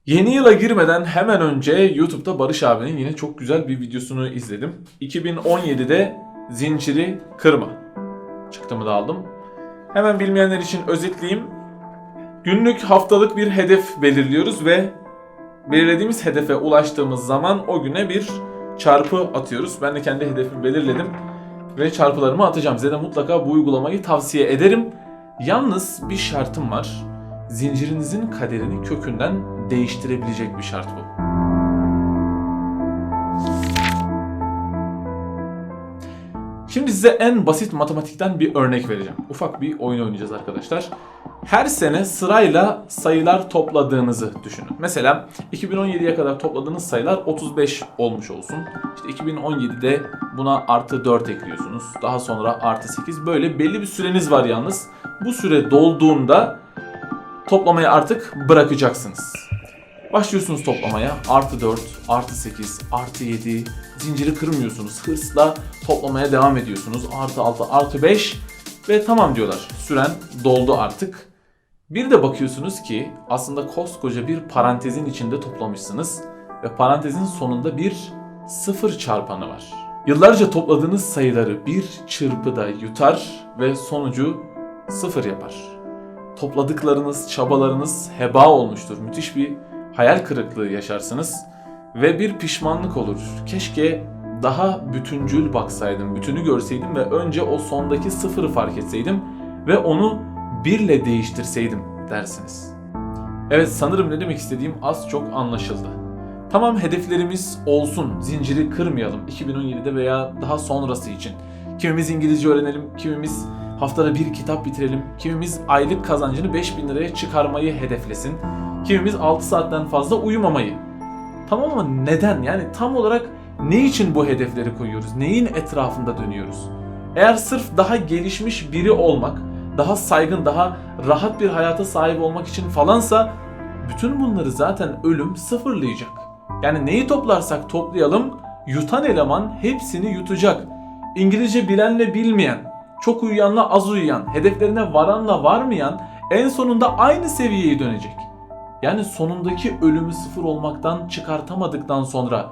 Yeni yıla girmeden hemen önce YouTube'da Barış abinin yine çok güzel bir videosunu izledim. 2017'de zinciri kırma. Çıktımı da aldım. Hemen bilmeyenler için özetleyeyim. Günlük, haftalık bir hedef belirliyoruz ve belirlediğimiz hedefe ulaştığımız zaman o güne bir çarpı atıyoruz. Ben de kendi hedefimi belirledim ve çarpılarımı atacağım. Size de mutlaka bu uygulamayı tavsiye ederim. Yalnız bir şartım var. Zincirinizin kaderini kökünden değiştirebilecek bir şart bu. Şimdi size en basit matematikten bir örnek vereceğim. Ufak bir oyun oynayacağız arkadaşlar. Her sene sırayla sayılar topladığınızı düşünün. Mesela 2017'ye kadar topladığınız sayılar 35 olmuş olsun. İşte 2017'de buna artı 4 ekliyorsunuz. Daha sonra artı 8. Böyle belli bir süreniz var yalnız. Bu süre dolduğunda toplamayı artık bırakacaksınız. Başlıyorsunuz toplamaya. Artı 4, artı 8, artı 7. Zinciri kırmıyorsunuz. Hırsla toplamaya devam ediyorsunuz. Artı 6, artı 5 ve tamam diyorlar. Süren doldu artık. Bir de bakıyorsunuz ki aslında koskoca bir parantezin içinde toplamışsınız. Ve parantezin sonunda bir sıfır çarpanı var. Yıllarca topladığınız sayıları bir çırpıda yutar ve sonucu sıfır yapar. Topladıklarınız, çabalarınız heba olmuştur. Müthiş bir hayal kırıklığı yaşarsınız ve bir pişmanlık olur. Keşke daha bütüncül baksaydım, bütünü görseydim ve önce o sondaki sıfırı fark etseydim ve onu birle değiştirseydim dersiniz. Evet, sanırım ne demek istediğim az çok anlaşıldı. Tamam, hedeflerimiz olsun, zinciri kırmayalım 2017'de veya daha sonrası için. Kimimiz İngilizce öğrenelim, kimimiz haftada bir kitap bitirelim, kimimiz aylık kazancını 5.000 liraya çıkarmayı hedeflesin, kimimiz 6 saatten fazla uyumamayı. Tamam ama neden? Yani tam olarak ne için bu hedefleri koyuyoruz? Neyin etrafında dönüyoruz? Eğer sırf daha gelişmiş biri olmak, daha saygın, daha rahat bir hayata sahip olmak için falansa bütün bunları zaten ölüm sıfırlayacak. Yani neyi toplarsak toplayalım, yutan eleman hepsini yutacak. İngilizce bilenle bilmeyen, çok uyuyanla az uyuyan, hedeflerine varanla varmayan en sonunda aynı seviyeye dönecek. Yani sonundaki ölümü sıfır olmaktan çıkartamadıktan sonra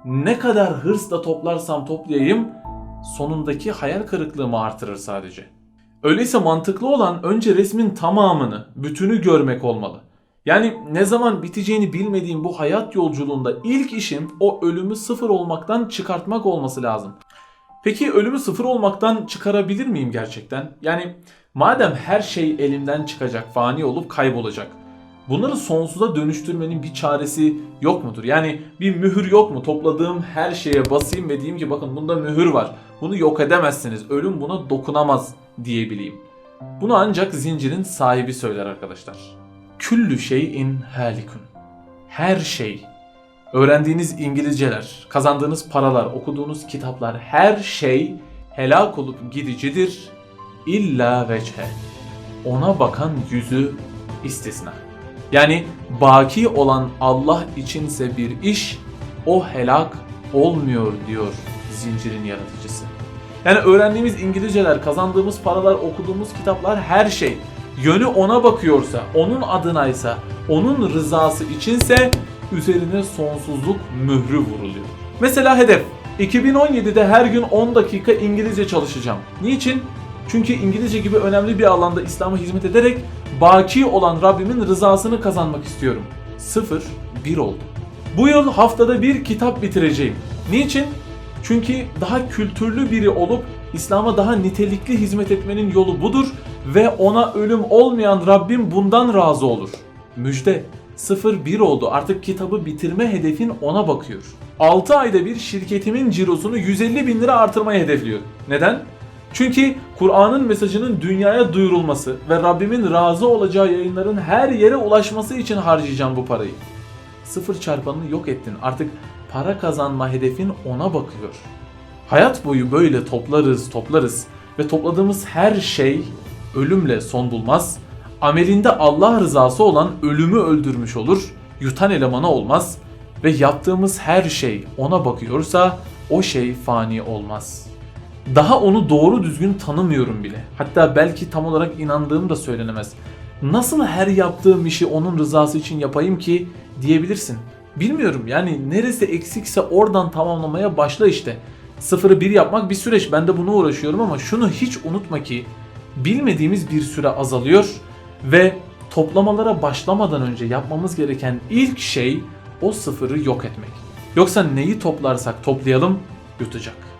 ne kadar hırsla toplarsam toplayayım sonundaki hayal kırıklığımı artırır sadece. Öyleyse mantıklı olan önce resmin tamamını, bütünü görmek olmalı. Yani ne zaman biteceğini bilmediğim bu hayat yolculuğunda ilk işim o ölümü sıfır olmaktan çıkartmak olması lazım. Peki ölümü sıfır olmaktan çıkarabilir miyim gerçekten? Yani madem her şey elimden çıkacak, fani olup kaybolacak, bunları sonsuza dönüştürmenin bir çaresi yok mudur? Yani bir mühür yok mu? Topladığım her şeye basayım ve diyeyim ki bakın bunda mühür var. Bunu yok edemezsiniz. Ölüm buna dokunamaz diyebileyim. Bunu ancak zincirin sahibi söyler arkadaşlar. Küllü şeyin halikun. Her şey. Öğrendiğiniz İngilizceler, kazandığınız paralar, okuduğunuz kitaplar, her şey helak olup gidicidir. İlla veçhe. Ona bakan yüzü istisna. Yani baki olan Allah içinse bir iş, o helak olmuyor diyor zincirin yaratıcısı. Yani öğrendiğimiz İngilizceler, kazandığımız paralar, okuduğumuz kitaplar, her şey yönü ona bakıyorsa, onun adınaysa, onun rızası içinse üzerine sonsuzluk mührü vuruluyor. Mesela hedef, 2017'de her gün 10 dakika İngilizce çalışacağım. Niçin? Çünkü İngilizce gibi önemli bir alanda İslam'a hizmet ederek baki olan Rabbimin rızasını kazanmak istiyorum. 0-1 oldu. Bu yıl haftada bir kitap bitireceğim. Niçin? Çünkü daha kültürlü biri olup İslam'a daha nitelikli hizmet etmenin yolu budur ve ona ölüm olmayan Rabbim bundan razı olur. Müjde, 0-1 oldu. Artık kitabı bitirme hedefin ona bakıyor. 6 ayda bir şirketimin cirosunu 150.000 lira artırmayı hedefliyor. Neden? Çünkü Kur'an'ın mesajının dünyaya duyurulması ve Rabbimin razı olacağı yayınların her yere ulaşması için harcayacağım bu parayı. Sıfır çarpanını yok ettin. Artık para kazanma hedefin ona bakıyor. Hayat boyu böyle toplarız ve topladığımız her şey ölümle son bulmaz. Amelinde Allah rızası olan ölümü öldürmüş olur, yutan elemana olmaz ve yaptığımız her şey ona bakıyorsa o şey fani olmaz. Daha onu doğru düzgün tanımıyorum bile. Hatta belki tam olarak inandığım da söylenemez. Nasıl her yaptığım işi onun rızası için yapayım ki diyebilirsin. Bilmiyorum, yani neresi eksikse oradan tamamlamaya başla işte. Sıfırı bir yapmak bir süreç, ben de buna uğraşıyorum ama şunu hiç unutma ki bilmediğimiz bir süre azalıyor ve toplamalara başlamadan önce yapmamız gereken ilk şey o sıfırı yok etmek. Yoksa neyi toplarsak toplayalım yutacak.